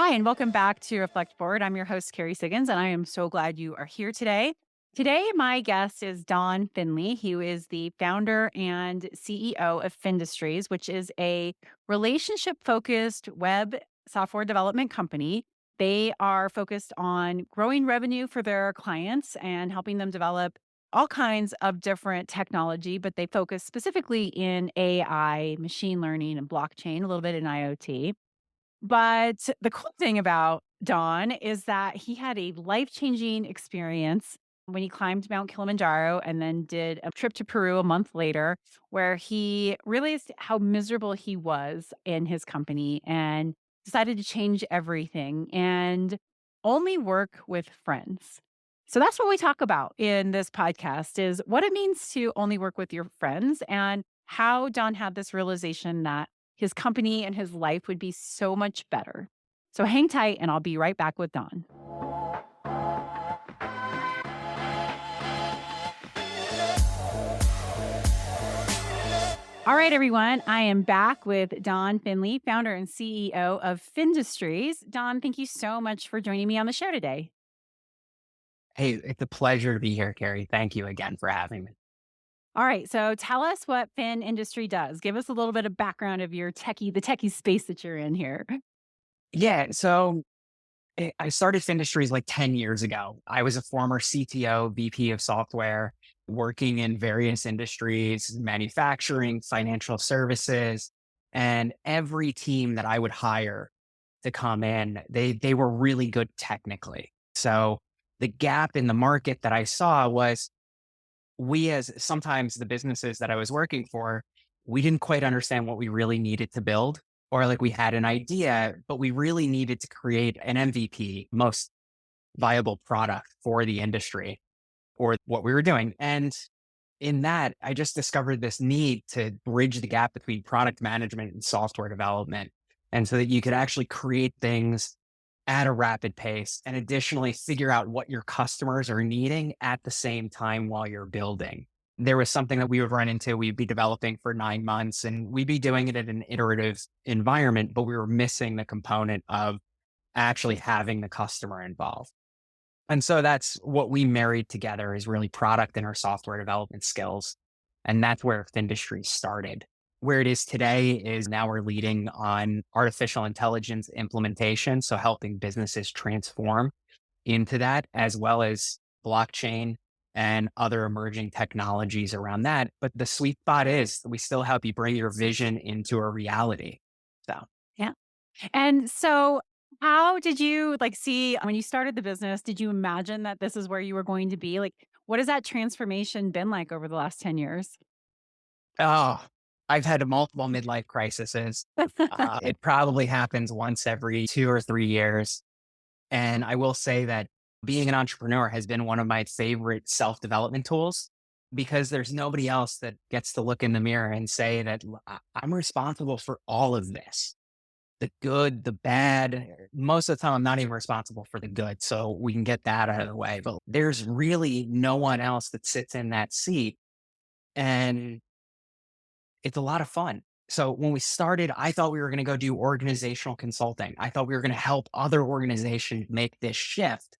Hi, and welcome back to Reflect Forward. I'm your host, Carrie Siggins, and I am so glad you are here today. Today, my guest is Don Finley. He is the founder and CEO of FINdustries, which is a relationship focused web software development company. They are focused on growing revenue for their clients and helping them develop all kinds of different technology, but they focus specifically in AI, machine learning, and blockchain, a little bit in IoT. But the cool thing about Don is that he had a life-changing experience when he climbed Mount Kilimanjaro and then did a trip to Peru a month later, where he realized how miserable he was in his company and decided to change everything and only work with friends. So that's what we talk about in this podcast is what it means to only work with your friends and how Don had this realization that his company and his life would be so much better. So hang tight and I'll be right back with Don. All right, everyone. I am back with Don Finley, founder and CEO of FINdustries. Don, thank you so much for joining me on the show today. Hey, it's a pleasure to be here, Carrie. Thank you again for having me. All right, so tell us what Fin Industry does. Give us a little bit of background of the techie space that you're in here. Yeah, so I started Finistries like 10 years ago. I was a former CTO, VP of software, working in various industries, manufacturing, financial services, and every team that I would hire to come in, they were really good technically. So the gap in the market that I saw was we as sometimes the businesses that I was working for, we didn't quite understand what we really needed to build, or like we had an idea, but we really needed to create an MVP, most viable product for the industry or what we were doing. And in that, I just discovered this need to bridge the gap between product management and software development. And so that you could actually create things at a rapid pace and additionally figure out what your customers are needing at the same time while you're building. There was something that we would run into. We'd be developing for 9 months and we'd be doing it in an iterative environment, but we were missing the component of actually having the customer involved. And so that's what we married together is really product and our software development skills. And that's where Findustry started. Where it is today is now we're leading on artificial intelligence implementation. So helping businesses transform into that, as well as blockchain and other emerging technologies around that. But the sweet spot is we still help you bring your vision into a reality. So Yeah. And so how did you see when you started the business, did you imagine that this is where you were going to be? Like, what has that transformation been like over the last 10 years? Oh, I've had multiple midlife crises. It probably happens once every 2 or 3 years. And I will say that being an entrepreneur has been one of my favorite self development tools because there's nobody else that gets to look in the mirror and say that I'm responsible for all of this, the good, the bad. Most of the time, I'm not even responsible for the good. So we can get that out of the way. But there's really no one else that sits in that seat. And it's a lot of fun. So when we started, I thought we were going to go do organizational consulting. I thought we were going to help other organizations make this shift.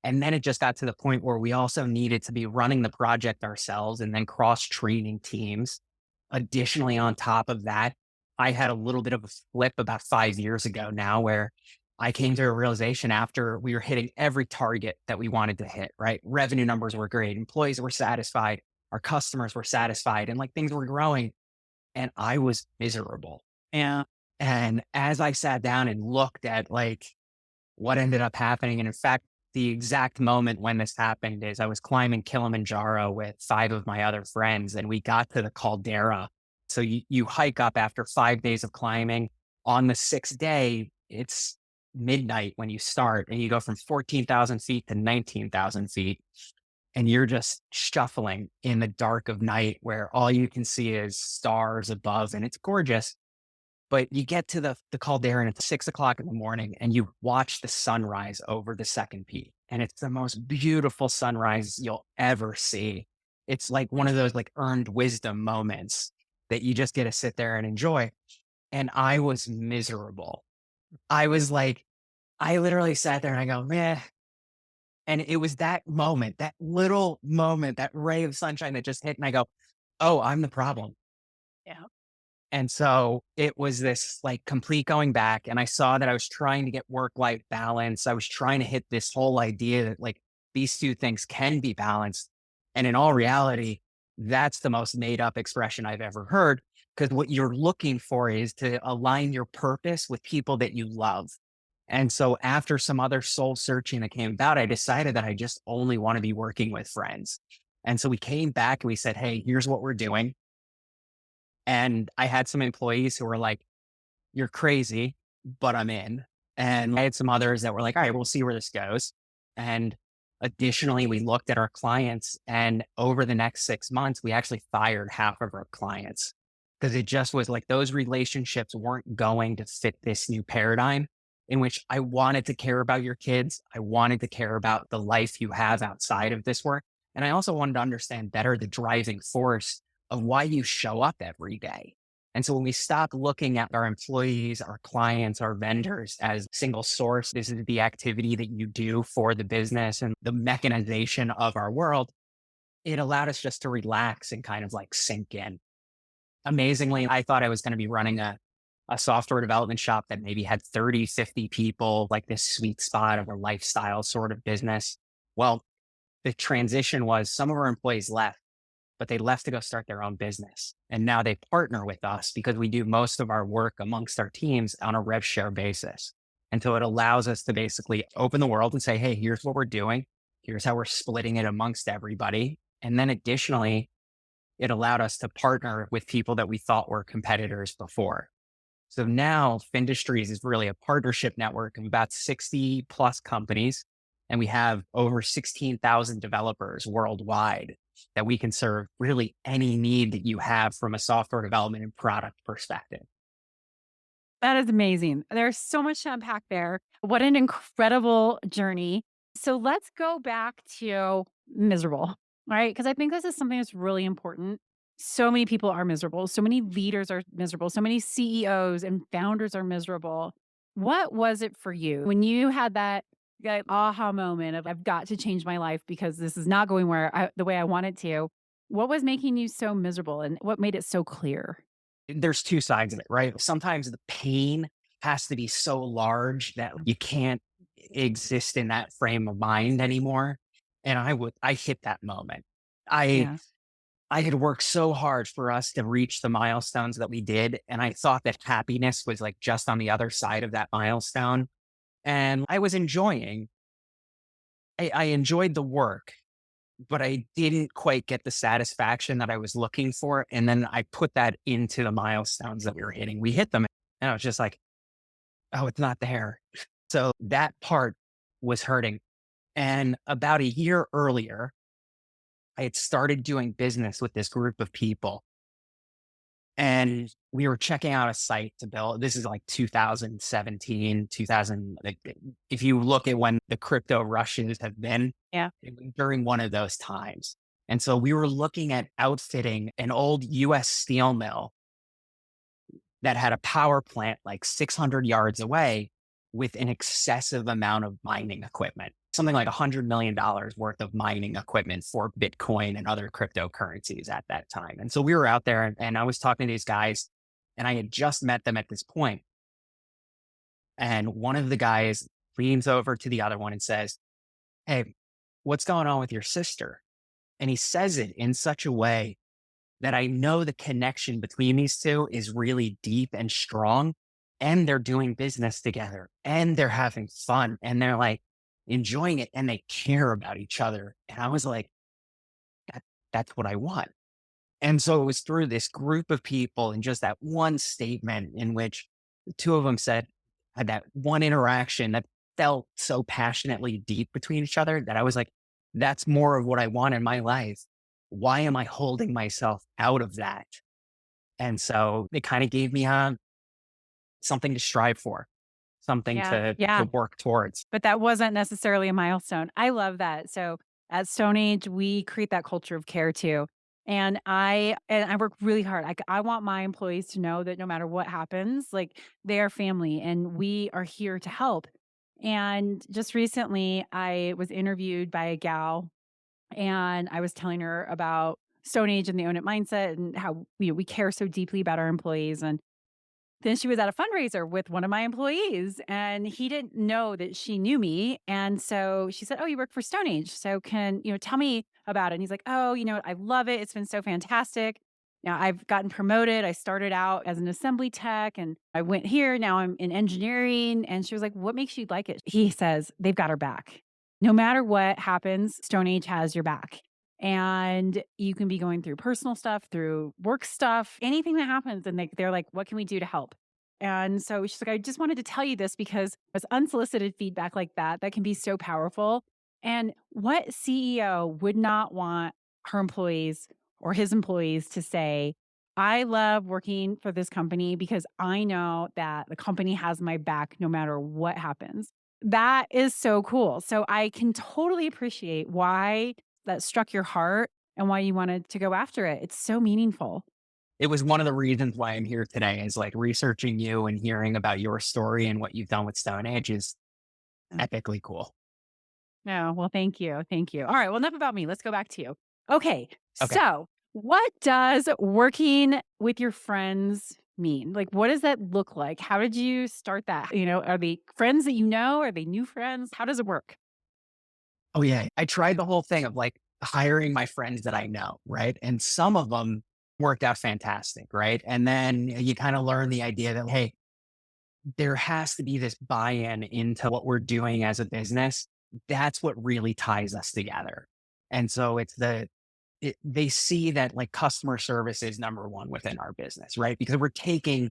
And then it just got to the point where we also needed to be running the project ourselves and then cross training teams. Additionally, on top of that, I had a little bit of a flip about 5 years ago now where I came to a realization after we were hitting every target that we wanted to hit, right? Revenue numbers were great. Employees were satisfied. Our customers were satisfied and like things were growing and I was miserable. And as I sat down and looked at like what ended up happening, and in fact, the exact moment when this happened is I was climbing Kilimanjaro with five of my other friends, and we got to the caldera. So you hike up after 5 days of climbing. On the sixth day, it's midnight when you start, and you go from 14,000 feet to 19,000 feet and you're just shuffling in the dark of night where all you can see is stars above and it's gorgeous. But you get to the caldera and it's 6 o'clock in the morning and you watch the sunrise over the second peak. And it's the most beautiful sunrise you'll ever see. It's like one of those like earned wisdom moments that you just get to sit there and enjoy. And I was miserable. I was like, I literally sat there and I go, "Meh." And it was that moment, that little moment, that ray of sunshine that just hit, and I go, "Oh, I'm the problem." Yeah. And so it was this like complete going back. And I saw that I was trying to get work life balance. I was trying to hit this whole idea that like these two things can be balanced. And in all reality, that's the most made up expression I've ever heard. Because what you're looking for is to align your purpose with people that you love. And so after some other soul searching that came about, I decided that I just only want to be working with friends. And so we came back and we said, "Hey, here's what we're doing." And I had some employees who were like, "You're crazy, but I'm in." And I had some others that were like, "All right, we'll see where this goes." And additionally, we looked at our clients, and over the next 6 months, we actually fired half of our clients because it just was like those relationships weren't going to fit this new paradigm in which I wanted to care about your kids. I wanted to care about the life you have outside of this work. And I also wanted to understand better the driving force of why you show up every day. And so when we stop looking at our employees, our clients, our vendors as single source, this is the activity that you do for the business and the mechanization of our world, it allowed us just to relax and kind of like sink in. Amazingly, I thought I was going to be running a software development shop that maybe had 30, 50 people, like this sweet spot of a lifestyle sort of business. Well, the transition was some of our employees left, but they left to go start their own business. And now they partner with us because we do most of our work amongst our teams on a rev share basis. And so it allows us to basically open the world and say, "Hey, here's what we're doing. Here's how we're splitting it amongst everybody." And then additionally, it allowed us to partner with people that we thought were competitors before. So now FINdustries is really a partnership network of about 60 plus companies. And we have over 16,000 developers worldwide that we can serve really any need that you have from a software development and product perspective. That is amazing. There's so much to unpack there. What an incredible journey. So let's go back to miserable, right? Because I think this is something that's really important. So many people are miserable. So many leaders are miserable. So many CEOs and founders are miserable. What was it for you when you had that aha moment of, I've got to change my life because this is not going the way I want it to? What was making you so miserable and what made it so clear? There's two sides of it, right? Sometimes the pain has to be so large that you can't exist in that frame of mind anymore. And I hit that moment. I Yeah. I had worked so hard for us to reach the milestones that we did. And I thought that happiness was like just on the other side of that milestone. And I was I enjoyed the work, but I didn't quite get the satisfaction that I was looking for. And then I put that into the milestones that we were hitting. We hit them and I was just like, "Oh, it's not there." So that part was hurting. And about a year earlier, I had started doing business with this group of people. And we were checking out a site to build. This is like 2017, 2000. Like, if you look at when the crypto rushes have been, Yeah. it was during one of those times. And so we were looking at outfitting an old US steel mill that had a power plant like 600 yards away with an excessive amount of mining equipment, something like $100 million worth of mining equipment for Bitcoin and other cryptocurrencies at that time. And so we were out there and I was talking to these guys and I had just met them at this point. And one of the guys leans over to the other one and says, "Hey, what's going on with your sister?" And he says it in such a way that I know the connection between these two is really deep and strong. And they're doing business together and they're having fun and they're like enjoying it and they care about each other. And I was like, that, that's what I want. And so it was through this group of people and just that one statement in which the two of them had that one interaction that felt so passionately deep between each other that I was like, that's more of what I want in my life. Why am I holding myself out of that? And so it kind of gave me something to strive for, something Yeah. to Yeah. work towards. But that wasn't necessarily a milestone. I love that. So at Stone Age, we create that culture of care too. And I work really hard. I want my employees to know that no matter what happens, like they are family and we are here to help. And just recently, I was interviewed by a gal, and I was telling her about Stone Age and the Own It mindset and how we care so deeply about our employees. And then she was at a fundraiser with one of my employees, and he didn't know that she knew me. And so she said, "Oh, you work for Stone Age. So can, tell me about it?" And he's like, "Oh, I love it. It's been so fantastic. Now I've gotten promoted. I started out as an assembly tech and I went here. Now I'm in engineering." And she was like, "What makes you like it?" He says, "They've got our back. No matter what happens, Stone Age has your back. And you can be going through personal stuff, through work stuff, anything that happens. And they're like, what can we do to help?" And so she's like, "I just wanted to tell you this because it's unsolicited feedback like that can be so powerful." And what CEO would not want her employees or his employees to say, "I love working for this company because I know that the company has my back no matter what happens." That is so cool. So I can totally appreciate why that struck your heart and why you wanted to go after it. It's so meaningful. It was one of the reasons why I'm here today is like researching you and hearing about your story and what you've done with Stone Age is epically cool. No, well, thank you. Thank you. All right. Well, enough about me. Let's go back to you. Okay. Okay. So, what does working with your friends mean? Like, what does that look like? How did you start that? Are they friends that you know? Are they new friends? How does it work? Oh yeah. I tried the whole thing of like hiring my friends that I know, right? And some of them worked out fantastic, right? And then you kind of learn the idea that, hey, there has to be this buy-in into what we're doing as a business. That's what really ties us together. And so they see that like customer service is number one within our business, right? Because we're taking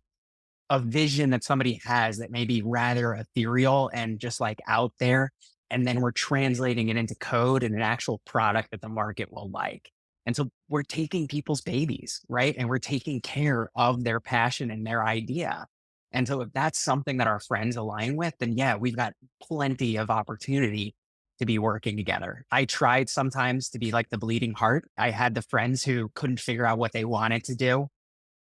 a vision that somebody has that may be rather ethereal and just like out there. And then we're translating it into code and an actual product that the market will like. And so we're taking people's babies, right? And we're taking care of their passion and their idea. And so if that's something that our friends align with, then yeah, we've got plenty of opportunity to be working together. I tried sometimes to be like the bleeding heart. I had the friends who couldn't figure out what they wanted to do,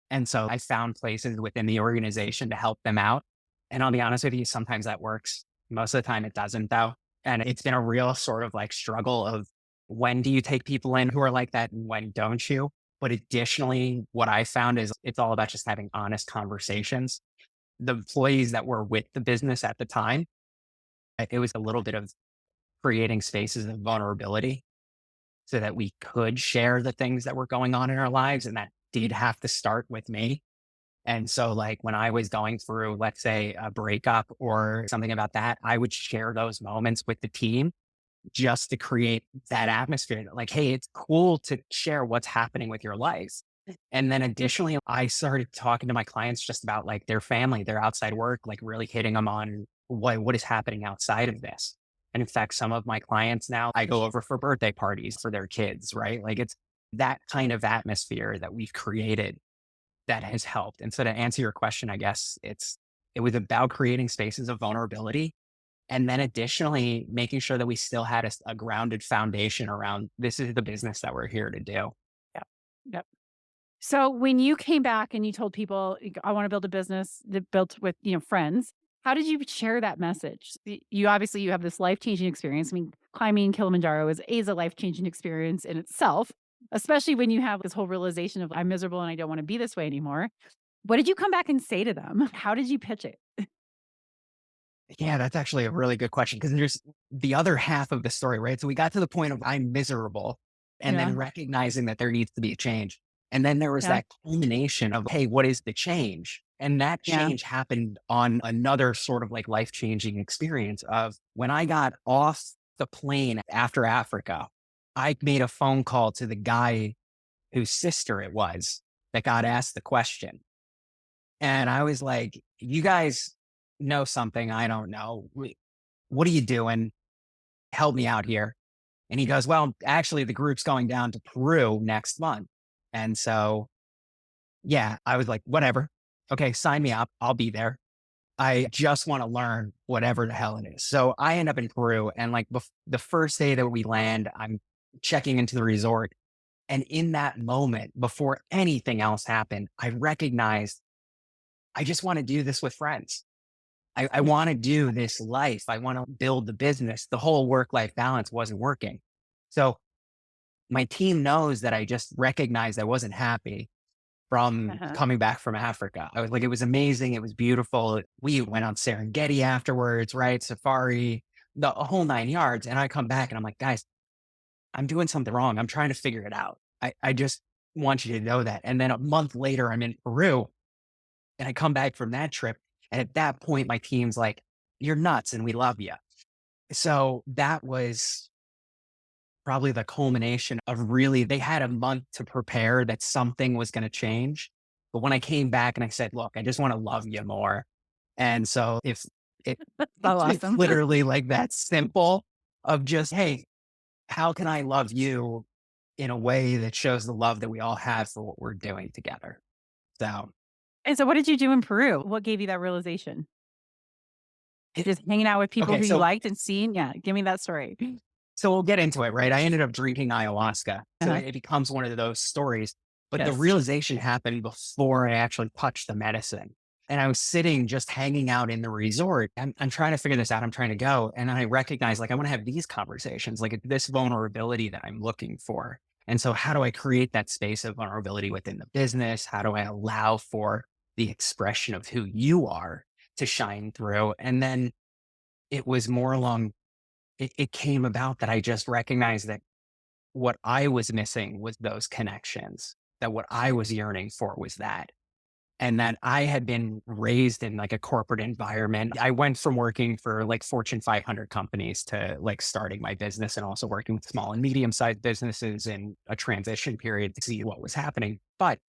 and so I found places within the organization to help them out. And I'll be honest with you, sometimes that works. Most of the time it doesn't though. And it's been a real sort of like struggle of when do you take people in who are like that and when don't you? But additionally, what I found is it's all about just having honest conversations. The employees that were with the business at the time, it was a little bit of creating spaces of vulnerability so that we could share the things that were going on in our lives. And that did have to start with me. And so, like, when I was going through, let's say, a breakup or something about that, I would share those moments with the team just to create that atmosphere that, like, hey, it's cool to share what's happening with your life. And then additionally, I started talking to my clients just about like their family, their outside work, like really hitting them on what is happening outside of this. And in fact, some of my clients now, I go over for birthday parties for their kids, right? Like it's that kind of atmosphere that we've created that has helped. And so to answer your question, I guess it was about creating spaces of vulnerability. And then additionally, making sure that we still had a grounded foundation around this is the business that we're here to do. Yep. Yep. So when you came back and you told people, "I want to build a business that built with, friends," how did you share that message? You obviously you have this life-changing experience. I mean, climbing Kilimanjaro is a life-changing experience in itself, especially when you have this whole realization of, "I'm miserable and I don't want to be this way anymore." What did you come back and say to them? How did you pitch it? Yeah, that's actually a really good question because there's the other half of the story, right? So we got to the point of I'm miserable and Yeah. then recognizing that there needs to be a change. And then there was Yeah. that culmination of, hey, what is the change? And that Yeah. change happened on another sort of like life changing experience of when I got off the plane after Africa, I made a phone call to the guy whose sister it was that got asked the question. And I was like, you guys know something I don't know. What are you doing? Help me out here. And he goes, well, actually, the group's going down to Peru next month. And so, yeah, I was like, whatever. Okay, sign me up. I'll be there. I just want to learn whatever the hell it is. So I end up in Peru. And like the first day that we land, I'm checking into the resort. And in that moment, before anything else happened, I recognized I just want to do this with friends. I want to do this life. I want to build the business. The whole work life balance wasn't working. So my team knows that I just recognized I wasn't happy from Uh-huh. coming back from Africa. I was like, it was amazing. It was beautiful. We went on Serengeti afterwards, right? Safari, the whole 9 yards. And I come back and I'm like, guys, I'm doing something wrong. I'm trying to figure it out. I just want you to know that. And then a month later, I'm in Peru and I come back from that trip. And at that point, my team's like, you're nuts and we love you. So that was probably the culmination of really, they had a month to prepare that something was going to change. But when I came back and I said, look, I just want to love you more. And so if it, So it's awesome. literally like that simple of just, hey, how can I love you in a way that shows the love that we all have for what we're doing together? So And so what did you do in Peru? What gave you that realization? it, Just hanging out with people okay, who you so liked and seeing? Yeah, give me that story. so we'll get into it, right? I ended up drinking ayahuasca. So Uh-huh. it becomes one of those stories. But the Yes. realization happened before I actually touched the medicine. And I was sitting just hanging out in the resort. I'm trying to figure this out. I'm trying to go. And I recognize like I want to have these conversations, like this vulnerability that I'm looking for. And so how do I create that space of vulnerability within the business? How do I allow for the expression of who you are to shine through? And then it was more along it came about that I just recognized that what I was missing was those connections, that what I was yearning for was that. And that I had been raised in like a corporate environment. I went from working for like Fortune 500 companies to like starting my business and also working with small and medium sized businesses in a transition period to see what was happening. But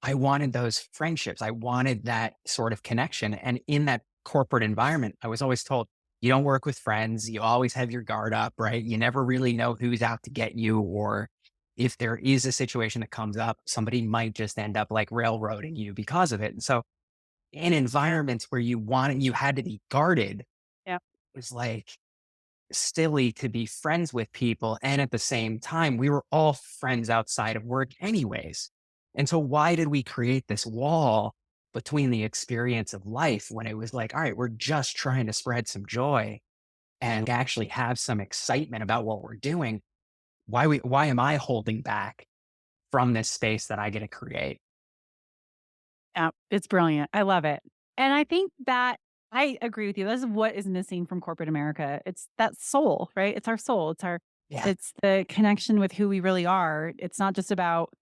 I wanted those friendships. I wanted that sort of connection. And in that corporate environment, I was always told, you don't work with friends. You always have your guard up, right? You never really know who's out to get you. Or if there is a situation that comes up, somebody might just end up like railroading you because of it. And so in environments where you had to be guarded, it Yeah. was like, silly to be friends with people. And at the same time, we were all friends outside of work, anyways. And so, why did we create this wall between the experience of life when it was like, all right, we're just trying to spread some joy and actually have some excitement about what we're doing? Why am I holding back from this space that I get to create? Yeah, it's brilliant. I love it. And I think that I agree with you. This is what is missing from corporate America. It's that soul, right? It's our soul. Yeah. It's the connection with who we really are. It's not just about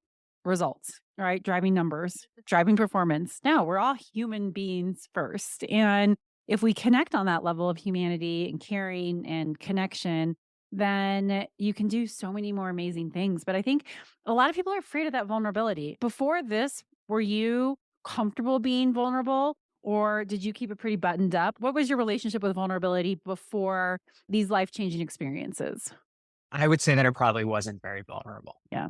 results, right? Driving numbers, driving performance. No, we're all human beings first. And if we connect on that level of humanity and caring and connection, then you can do so many more amazing things. But I think a lot of people are afraid of that vulnerability. Before this, were you comfortable being vulnerable, or did you keep it pretty buttoned up? What was your relationship with vulnerability before these life-changing experiences? I would say that it probably wasn't very vulnerable. Yeah.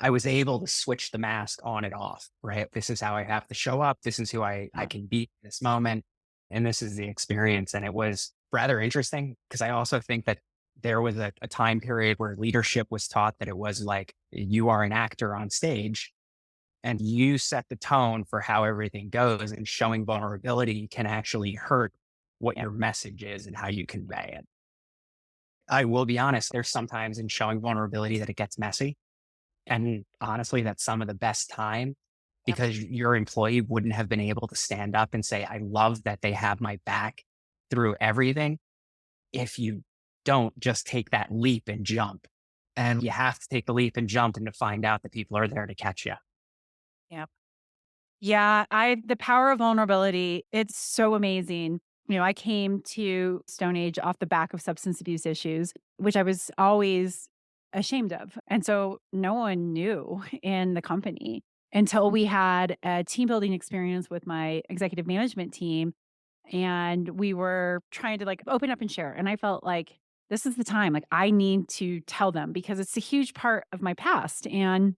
I was able to switch the mask on and off, right? This is how I have to show up. This is who I Yeah. can be in this moment. And this is the experience. And it was rather interesting because I also think that there was a time period where leadership was taught that it was like you are an actor on stage and you set the tone for how everything goes, and showing vulnerability can actually hurt what Yeah. your message is and how you convey it. I will be honest, there's sometimes in showing vulnerability that it gets messy, and honestly, that's some of the best time Yep. because your employee wouldn't have been able to stand up and say, I love that they have my back through everything. If you don't just take that leap and jump, and you have to take the leap and jump and to find out that people are there to catch you. Yep. Yeah, I the power of vulnerability, it's so amazing. I came to Stone Age off the back of substance abuse issues, which I was always ashamed of. And so no one knew in the company until we had a team building experience with my executive management team, and we were trying to like open up and share. And I felt like this is the time, like I need to tell them because it's a huge part of my past. And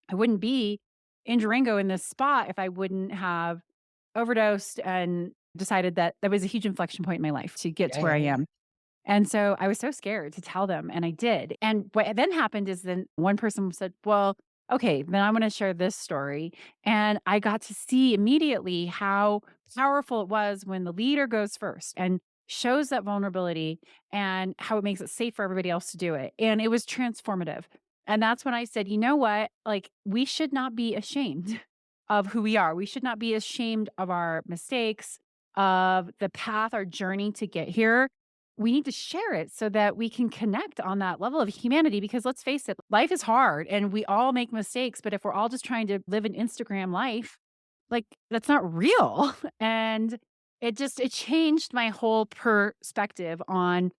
I wouldn't be in Durango in this spot if I wouldn't have overdosed and decided that that was a huge inflection point in my life to get Yeah, to where yeah, I yeah. am. And so I was so scared to tell them, and I did. And what then happened is then one person said, well, okay, then I'm going to share this story. And I got to see immediately how powerful it was when the leader goes first and shows that vulnerability and how it makes it safe for everybody else to do it. And it was transformative. And that's when I said, you know what? Like, we should not be ashamed of who we are. We should not be ashamed of our mistakes, of the path, our journey to get here. We need to share it so that we can connect on that level of humanity because let's face it, life is hard and we all make mistakes. But if we're all just trying to live an Instagram life, like, that's not real. And it changed my whole perspective on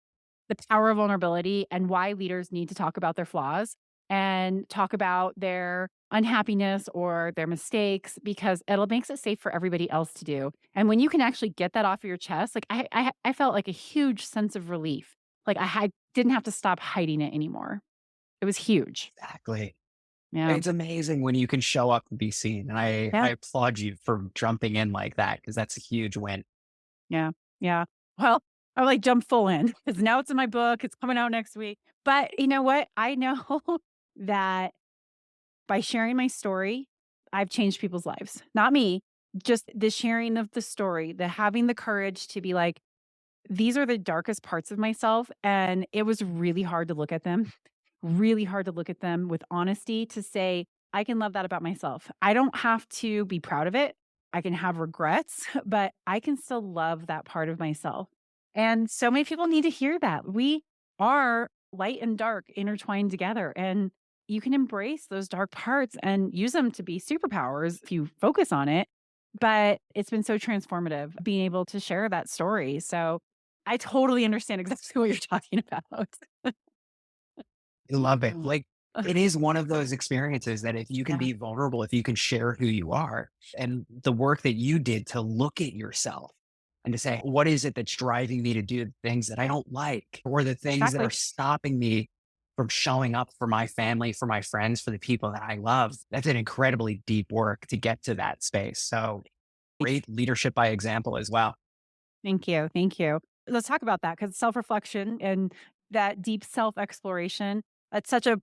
the power of vulnerability and why leaders need to talk about their flaws and talk about their unhappiness or their mistakes because it'll makes it safe for everybody else to do. And when you can actually get that off of your chest, like I felt like a huge sense of relief. Like didn't have to stop hiding it anymore. It was huge. Exactly. Yeah. It's amazing when you can show up and be seen. And I Yeah. applaud you for jumping in like that because that's a huge win. Yeah. Yeah. Well, I like jump full in because now it's in my book. It's coming out next week. But you know what? I know that by sharing my story, I've changed people's lives. Not me, just the sharing of the story, the having the courage to be like, these are the darkest parts of myself. And it was really hard to look at them, really hard to look at them with honesty to say, I can love that about myself. I don't have to be proud of it. I can have regrets, but I can still love that part of myself. And so many people need to hear that. We are light and dark intertwined together. And you can embrace those dark parts and use them to be superpowers if you focus on it. But it's been so transformative being able to share that story. So I totally understand exactly what you're talking about. I love it. Mm. Like, it is one of those experiences that if you can Yeah, be vulnerable, if you can share who you are and the work that you did to look at yourself and to say, what is it that's driving me to do the things that I don't like or the things that are exactly. stopping me from showing up for my family, for my friends, for the people that I love? That's an incredibly deep work to get to that space. So great leadership by example as well. Thank you. Thank you. Let's talk about that because self reflection and that deep self exploration, that's such a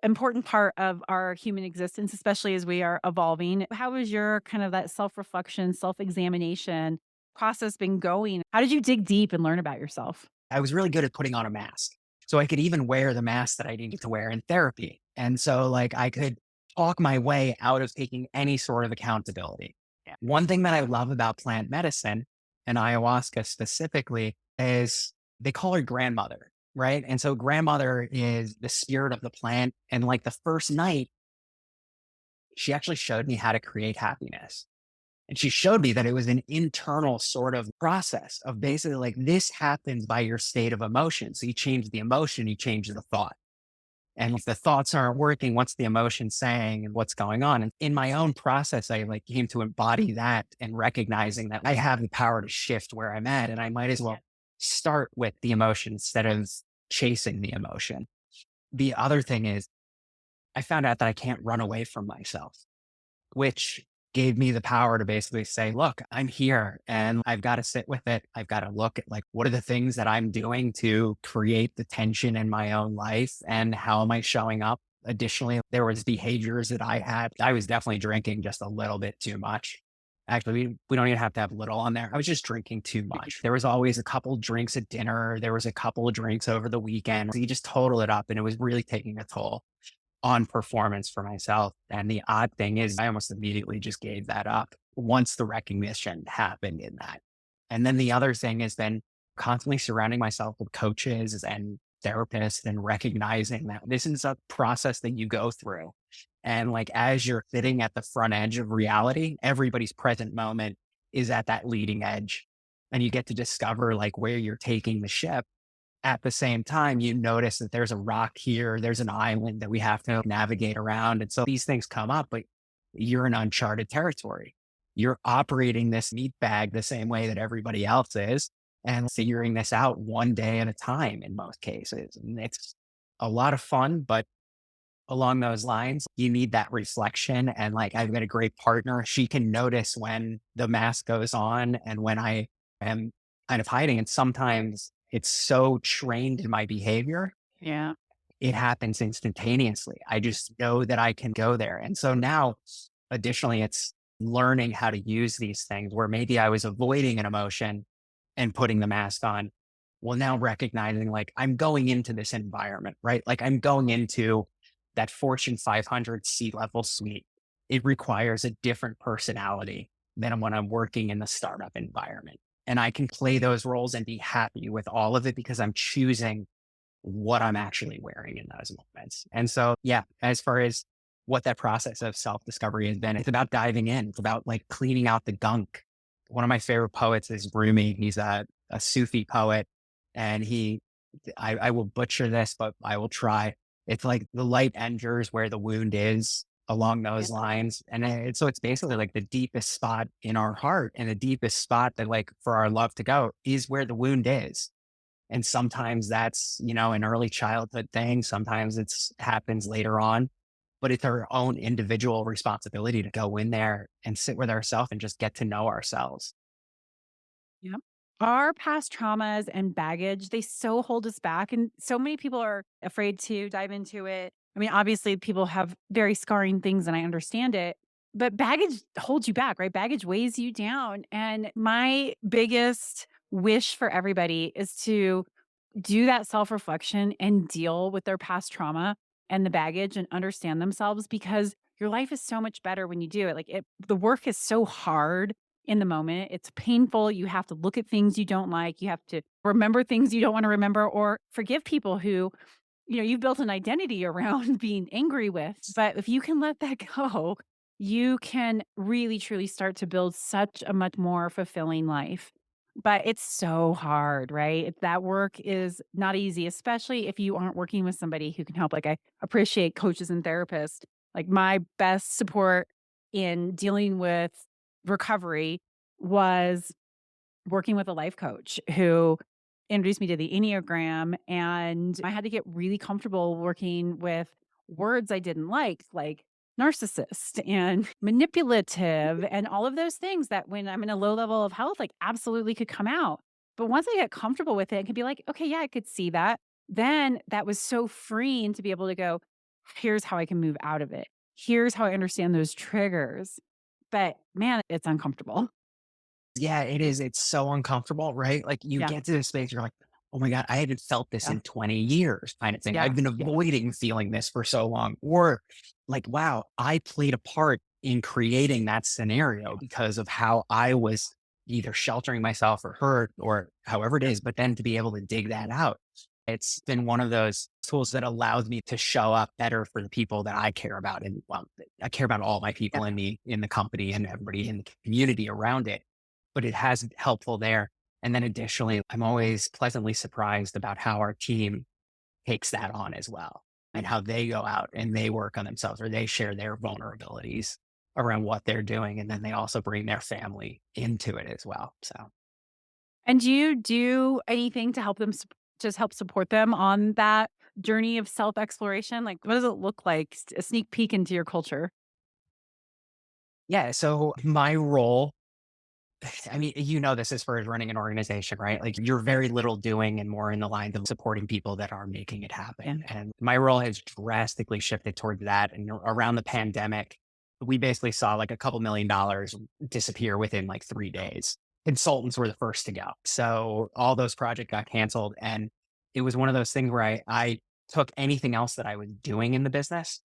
important part of our human existence, especially as we are evolving. How has your kind of that self reflection, self examination process been going? How did you dig deep and learn about yourself? I was really good at putting on a mask. So I could even wear the mask that I needed to wear in therapy. And so like I could talk my way out of taking any sort of accountability. Yeah. One thing that I love about plant medicine and ayahuasca specifically is they call her grandmother, right? And so grandmother is the spirit of the plant. And like the first night, she actually showed me how to create happiness. And she showed me that it was an internal sort of process of basically like this happens by your state of emotion. So you change the emotion, you change the thought. And if the thoughts aren't working, what's the emotion saying and what's going on? And in my own process, I like came to embody that and recognizing that I have the power to shift where I'm at. And I might as well start with the emotion instead of chasing the emotion. The other thing is I found out that I can't run away from myself, which gave me the power to basically say, look, I'm here and I've got to sit with it. I've got to look at like, what are the things that I'm doing to create the tension in my own life and how am I showing up? Additionally, there was behaviors that I had. I was definitely drinking just a little bit too much. Actually, we don't even have to have little on there. I was just drinking too much. There was always a couple drinks at dinner. There was a couple of drinks over the weekend. So you just total it up and it was really taking a toll on performance for myself. And the odd thing is, I almost immediately just gave that up once the recognition happened in that. And then the other thing is then constantly surrounding myself with coaches and therapists and recognizing that this is a process that you go through. And like as you're sitting at the front edge of reality, everybody's present moment is at that leading edge. And you get to discover like where you're taking the ship at the same time, you notice that there's a rock here, there's an island that we have to navigate around. And so these things come up, but you're in uncharted territory. You're operating this meat bag the same way that everybody else is and figuring this out one day at a time in most cases. And it's a lot of fun, but along those lines, you need that reflection. And like, I've got a great partner. She can notice when the mask goes on and when I am kind of hiding. And sometimes it's so trained in my behavior, Yeah. it happens instantaneously. I just know that I can go there. And so now, additionally, it's learning how to use these things where maybe I was avoiding an emotion and putting the mask on. Well, now recognizing like I'm going into this environment, right? Like I'm going into that Fortune 500 C-level suite. It requires a different personality than when I'm working in the startup environment. And I can play those roles and be happy with all of it because I'm choosing what I'm actually wearing in those moments. And so, yeah, as far as what that process of self discovery has been, it's about diving in. It's about like cleaning out the gunk. One of my favorite poets is Rumi. He's a Sufi poet, and I will butcher this, but I will try. It's like the light enters where the wound is along Yeah. those lines. And so it's basically like the deepest spot in our heart and the deepest spot that like for our love to go is where the wound is. And sometimes that's, an early childhood thing. Sometimes it's happens later on, but it's our own individual responsibility to go in there and sit with ourselves and just get to know ourselves. Yep. Our past traumas and baggage, they so hold us back. And so many people are afraid to dive into it. I mean, obviously, people have very scarring things, and I understand it, but baggage holds you back, right? Baggage weighs you down. And my biggest wish for everybody is to do that self-reflection and deal with their past trauma and the baggage and understand themselves, because your life is so much better when you do it. The work is so hard in the moment. It's painful. You have to look at things you don't like. You have to remember things you don't want to remember, or forgive people who, you've built an identity around being angry with. But if you can let that go, you can really truly start to build such a much more fulfilling life. But it's so hard, right? That work is not easy, especially if you aren't working with somebody who can help. Like, I appreciate coaches and therapists. Like, my best support in dealing with recovery was working with a life coach who introduced me to the Enneagram, and I had to get really comfortable working with words I didn't like narcissist and manipulative and all of those things that when I'm in a low level of health, like, absolutely could come out. But once I get comfortable with it, I can be like, okay, yeah, I could see that. Then that was so freeing to be able to go, here's how I can move out of it. Here's how I understand those triggers. But man, it's uncomfortable. Yeah, it is. It's so uncomfortable, right? Like you Yeah. get to this space, you're like, oh my God, I haven't felt this Yeah. in 20 years kind of thing. Yeah. I've been Yeah. avoiding feeling this for so long. Or like, wow, I played a part in creating that scenario because of how I was either sheltering myself or hurt or however it is, but then to be able to dig that out. It's been one of those tools that allows me to show up better for the people that I care about. And well, I care about all my Yeah. people in the company and everybody in the community around it, but it has been helpful there. And then additionally, I'm always pleasantly surprised about how our team takes that on as well and how they go out and they work on themselves or they share their vulnerabilities around what they're doing. And then they also bring their family into it as well. So, And do you do anything to help them just help support them on that journey of self-exploration? Like, what does it look like? A sneak peek into your culture. yeah. So, my role, I mean, this as far as running an organization, right? Like you're very little doing and more in the lines of supporting people that are making it Yeah. happen. And my role has drastically shifted towards that. And around the pandemic, we basically saw like a couple $1 million disappear within like 3 days. Consultants were the first to go. So all those projects got canceled. And it was one of those things where I took anything else that I was doing in the business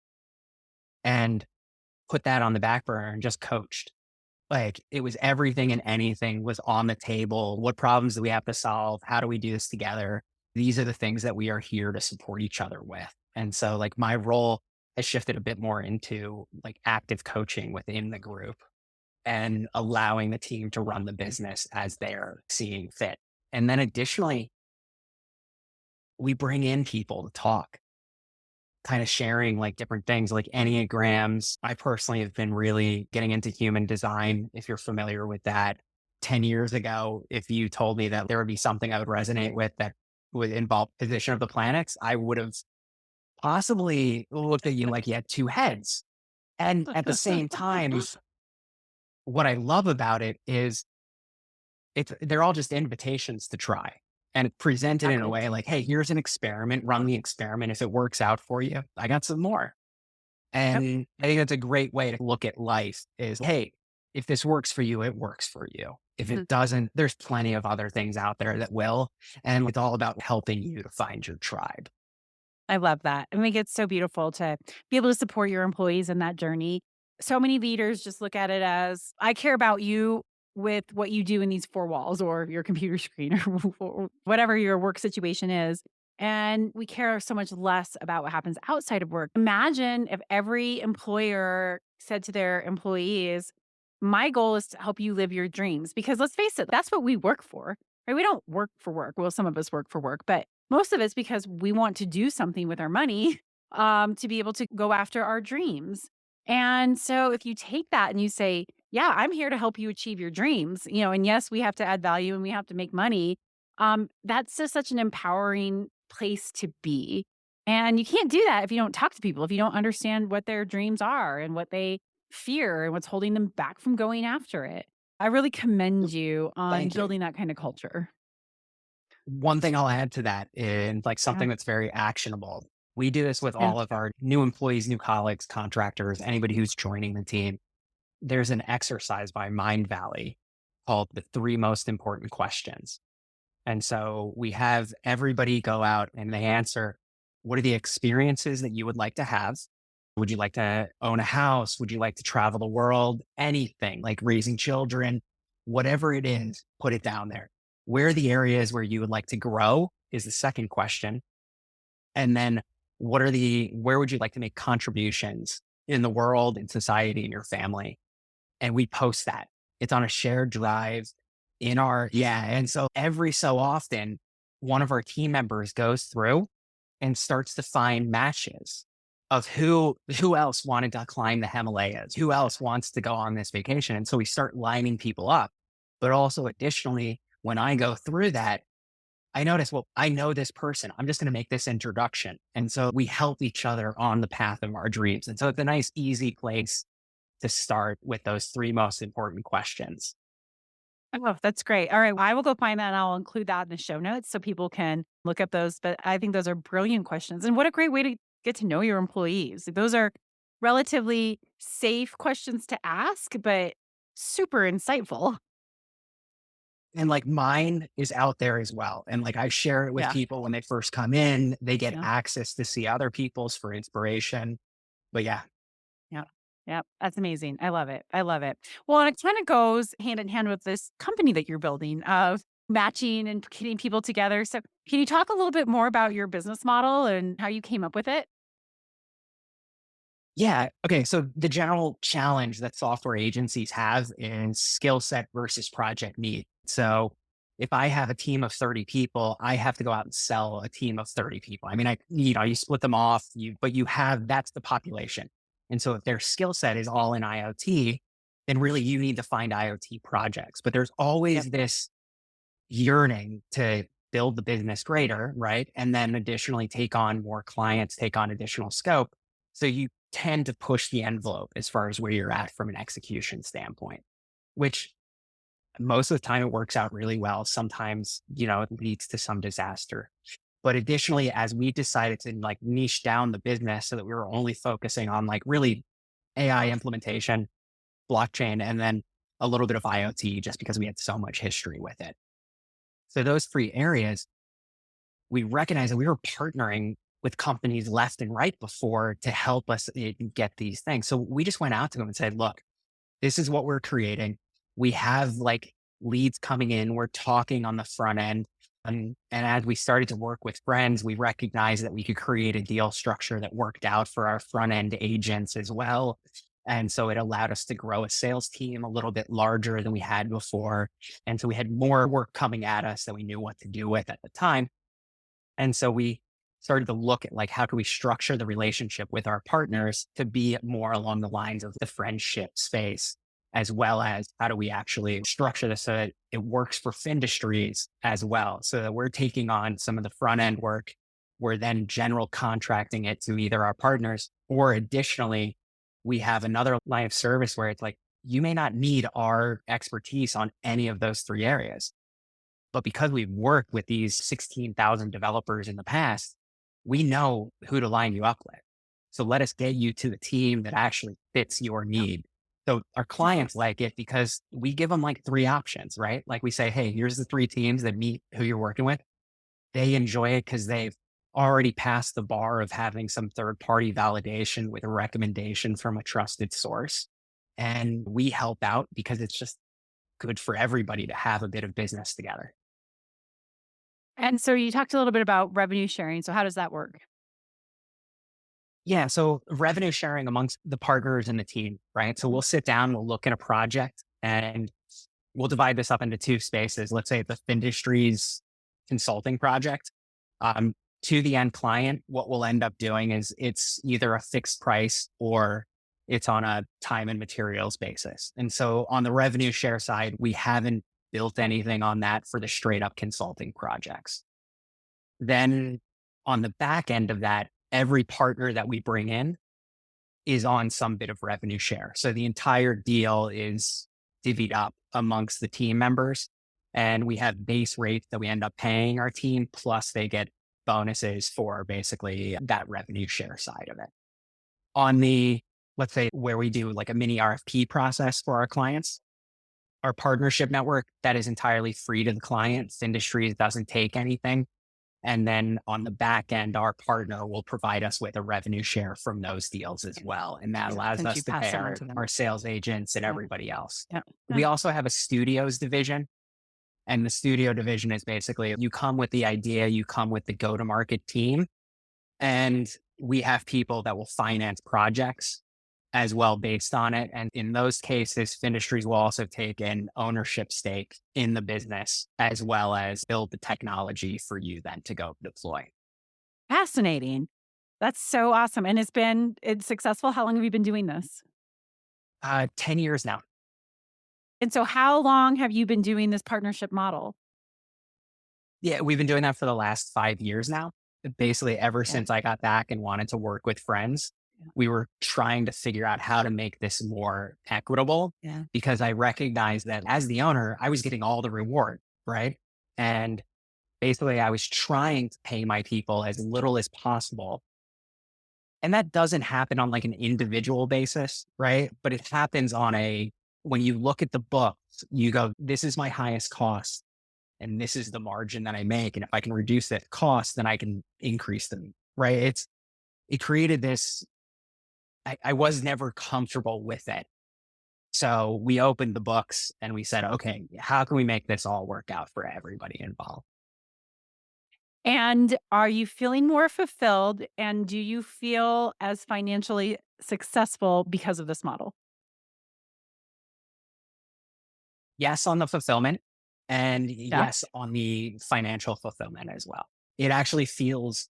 and put that on the back burner and just coached. Like, it was everything and anything was on the table. What problems do we have to solve? How do we do this together? These are the things that we are here to support each other with. And so, like, my role has shifted a bit more into like active coaching within the group and allowing the team to run the business as they're seeing fit. And then additionally, we bring in people to talk, kind of sharing like different things like enneagrams. I personally have been really getting into human design. If you're familiar with that, 10 years ago, if you told me that there would be something I would resonate with that would involve position of the planets, I would have possibly looked at you like you had two heads. And at the same time, what I love about it is they're all just invitations to try and present it in a Exactly. way like, hey, here's an experiment, run the experiment. If it works out for you, I got some more. Yep. And I think that's a great way to look at life is, hey, if this works for you, it works for you. If Mhm. it doesn't, there's plenty of other things out there that will. And it's all about helping you to find your tribe. I love that. I think it's so beautiful to be able to support your employees in that journey. So many leaders just look at it as I care about you with what you do in these four walls or your computer screen or whatever your work situation is. And we care so much less about what happens outside of work. Imagine if every employer said to their employees, my goal is to help you live your dreams. Because let's face it, that's what we work for, right? We don't work for work. Well, some of us work for work, but most of it's because we want to do something with our money, to be able to go after our dreams. And so if you take that and you say, yeah, I'm here to help you achieve your dreams, and yes, we have to add value and we have to make money. That's just such an empowering place to be. And you can't do that if you don't talk to people, if you don't understand what their dreams are and what they fear and what's holding them back from going after it. I really commend you on Thank you. building that kind of culture. One thing I'll add to that and like Yeah. something that's very actionable. We do this with Yeah. all of our new employees, new colleagues, contractors, anybody who's joining the team. There's an exercise by Mind Valley called the three most important questions. And so we have everybody go out and they answer, what are the experiences that you would like to have? Would you like to own a house? Would you like to travel the world? Anything like raising children, whatever it is, put it down there. Where are the areas where you would like to grow is the second question. And then where would you like to make contributions in the world, in society, in your family? And we post that. It's on a shared drive yeah. And so every so often, one of our team members goes through and starts to find matches of who else wanted to climb the Himalayas, who else wants to go on this vacation. And so we start lining people up. But also additionally, when I go through that, I notice, well, I know this person. I'm just going to make this introduction. And so we help each other on the path of our dreams. And so it's a nice, easy place to start with those three most important questions. Oh, that's great. All right. I will go find that and I'll include that in the show notes so people can look up those. But I think those are brilliant questions. And what a great way to get to know your employees. Those are relatively safe questions to ask, but super insightful. And like mine is out there as well. And like I share it with Yeah. people when they first come in, they get Yeah. access to see other people's for inspiration. But yeah, Yeah. Yeah. That's amazing. I love it. I love it. Well, and it kind of goes hand in hand with this company that you're building of matching and getting people together. So, can you talk a little bit more about your business model and how you came up with it? yeah. Okay. So the general challenge that software agencies have is skill set versus project need. So if I have a team of 30 people, I have to go out and sell a team of 30 people. I mean, you split them off, but that's the population. And so if their skill set is all in IoT, then really you need to find IoT projects. But there's Yep. always this yearning to build the business greater, right? And then additionally take on more clients, take on additional scope. So you tend to push the envelope as far as where you're at from an execution standpoint, which most of the time it works out really well. Sometimes, it leads to some disaster. But additionally, as we decided to like niche down the business so that we were only focusing on like really AI implementation, blockchain, and then a little bit of IoT just because we had so much history with it. So those three areas, we recognized that we were partnering with companies left and right before to help us get these things. So we just went out to them and said, look, this is what we're creating. We have like leads coming in. We're talking on the front end. And as we started to work with friends, we recognized that we could create a deal structure that worked out for our front end agents as well. And so it allowed us to grow a sales team a little bit larger than we had before. And so we had more work coming at us that we knew what to do with at the time. And so we started to look at like how can we structure the relationship with our partners to be more along the lines of the friendship space, as well as how do we actually structure this so that it works for FINdustries as well. So that we're taking on some of the front end work. We're then general contracting it to either our partners or additionally, we have another line of service where it's like, you may not need our expertise on any of those three areas. But because we've worked with these 16,000 developers in the past, we know who to line you up with. So let us get you to the team that actually fits your Yeah. need. So our clients like it because we give them like three options, right? Like we say, hey, here's the three teams that meet who you're working with. They enjoy it because they've already passed the bar of having some third party validation with a recommendation from a trusted source. And we help out because it's just good for everybody to have a bit of business together. And so you talked a little bit about revenue sharing. So how does that work? Yeah. So revenue sharing amongst the partners in the team, right? So Mhm. we'll sit down, we'll look at a project and we'll divide this up into two spaces. Let's say the FINdustries consulting project. Um, to the end client, what we'll end up doing is it's either a fixed price or it's on a time and materials basis. And so on the revenue share side, we haven't built anything on that for the straight up consulting projects. Then on the back end of that, every partner that we bring in is on some bit of revenue share. So the entire deal is divvied up amongst the team members. And we have base rates that we end up paying our team, plus they get bonuses for basically that revenue share side of it. On the, let's say, where we do like a mini RFP process for our clients, our partnership network, that is entirely free to the clients. Industries doesn't take anything. And then on the back end, our partner will provide us with a revenue share from those deals as well. And that Yeah, allows since us you to pass pay it on to them. our sales agents and Yeah. everybody else. Yeah. We Yeah. also have a studios division. And the studio division is basically you come with the idea, you come with the go to market team, and we have people that will finance projects as well based on it. And in those cases, Finistries will also take an ownership stake in the business as well as build the technology for you then to go deploy. Fascinating. That's so awesome. And it's successful. How long have you been doing this? 10 years now. And so how long have you been doing this partnership model? Yeah, we've been doing that for the last 5 years now. Basically, ever Yeah. since I got back and wanted to work with friends, Yeah. we were trying to figure out how to make this more equitable Yeah. because I recognized that as the owner, I was getting all the reward, right? And basically, I was trying to pay my people as little as possible. And that doesn't happen on like an individual basis, right? But it happens on when you look at the books, you go, this is my highest cost and this is the margin that I make. And if I can reduce that cost, then I can increase them. Right. It created this. I was never comfortable with it. So we opened the books and we said, okay, how can we make this all work out for everybody involved? And are you feeling more fulfilled? And do you feel as financially successful because of this model? Yes, on the fulfillment and Yeah. yes, on the financial fulfillment as well. It actually feels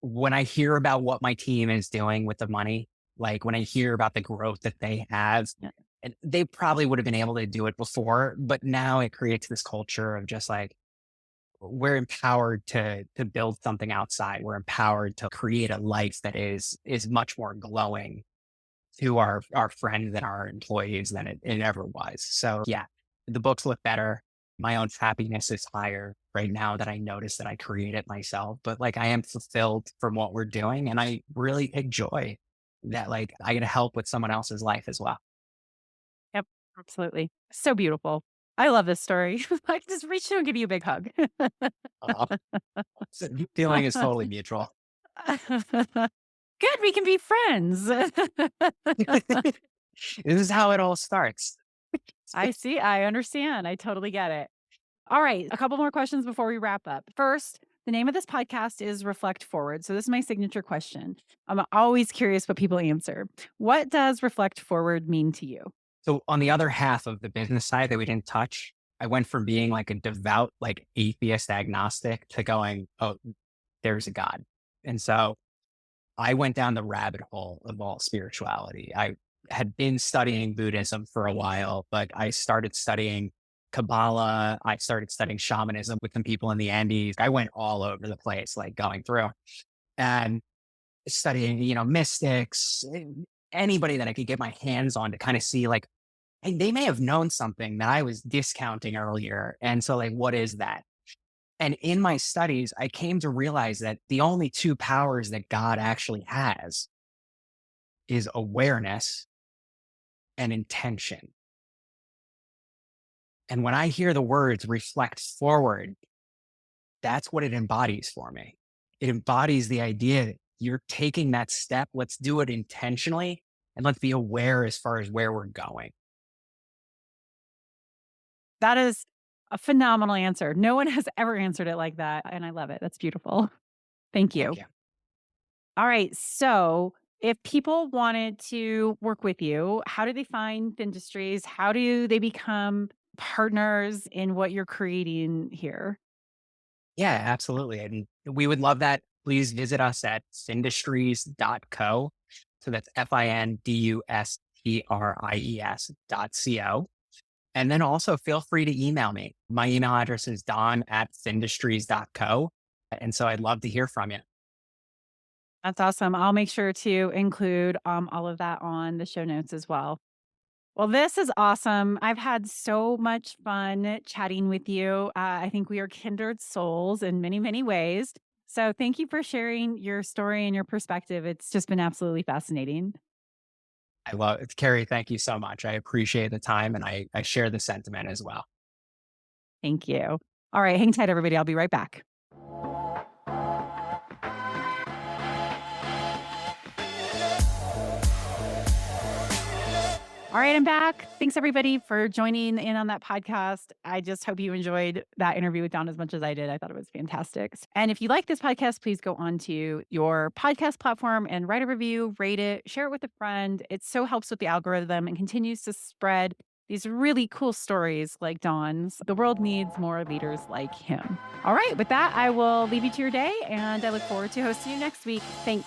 when I hear about what my team is doing with the money, like when I hear about the growth that they have, Yeah. and they probably would have been able to do it before, but now it creates this culture of just like we're empowered to build something outside. We're empowered to create a life that is much more glowing to our friends and our employees than it ever was. So yeah, the books look better. My own happiness is higher right now that I notice that I create it myself. But like I am fulfilled from what we're doing and I really take joy that like I get to help with someone else's life as well. Yep. Absolutely. So beautiful. I love this story. I just reach out and give you a big hug. Uh, so the feeling is totally mutual. Good. We can be friends. This is how it all starts. I see. I understand. I totally get it. All right. A couple more questions before we wrap up. First, the name of this podcast is Reflect Forward. So, this is my signature question. I'm always curious what people answer. What does Reflect Forward mean to you? So on the other half of the business side that we didn't touch, I went from being like a devout, like atheist agnostic to going, oh, there's a God. And so I went down the rabbit hole of all spirituality. I had been studying Buddhism for a while, but I started studying Kabbalah. I started studying shamanism with some people in the Andes. I went all over the place, like going through and studying, mystics, anybody that I could get my hands on to kind of see like, hey, they may have known something that I was discounting earlier. And so, like, what is that? And in my studies, I came to realize that the only two powers that God actually has is awareness and intention. And when I hear the words reflect forward, that's what it embodies for me. It embodies the idea that you're taking that step. Let's do it intentionally and let's be aware as far as where we're going. That is a phenomenal answer. No one has ever answered it like that, and I love it. That's beautiful. Thank Thank you. you. All right. So, if people wanted to work with you, how do they find Industries? How do they become partners in what you're creating here? Yeah, absolutely. And we would love that. Please visit us at findustries.co. So that's FINDUSTRIES.co. And then also feel free to email me. My email address is don@findustries.co. And so I'd love to hear from you. That's awesome. I'll make sure to include all of that on the show notes as well. Well, this is awesome. I've had so much fun chatting with you. I think we are kindred souls in many, many ways. So, thank you for sharing your story and your perspective. It's just been absolutely fascinating. I love it. Carrie, thank you so much. I appreciate the time and I share the sentiment as well. Thank you. All right, hang tight, everybody. I'll be right back. All right, I'm back. Thanks everybody for joining in on that podcast. I just hope you enjoyed that interview with Don as much as I did. I thought it was fantastic. And if you like this podcast, please go on to your podcast platform and write a review, rate it, share it with a friend. It so helps with the algorithm and continues to spread these really cool stories like Don's. The world needs more leaders like him. All right, with that, I will leave you to your day and I look forward to hosting you next week. Thanks.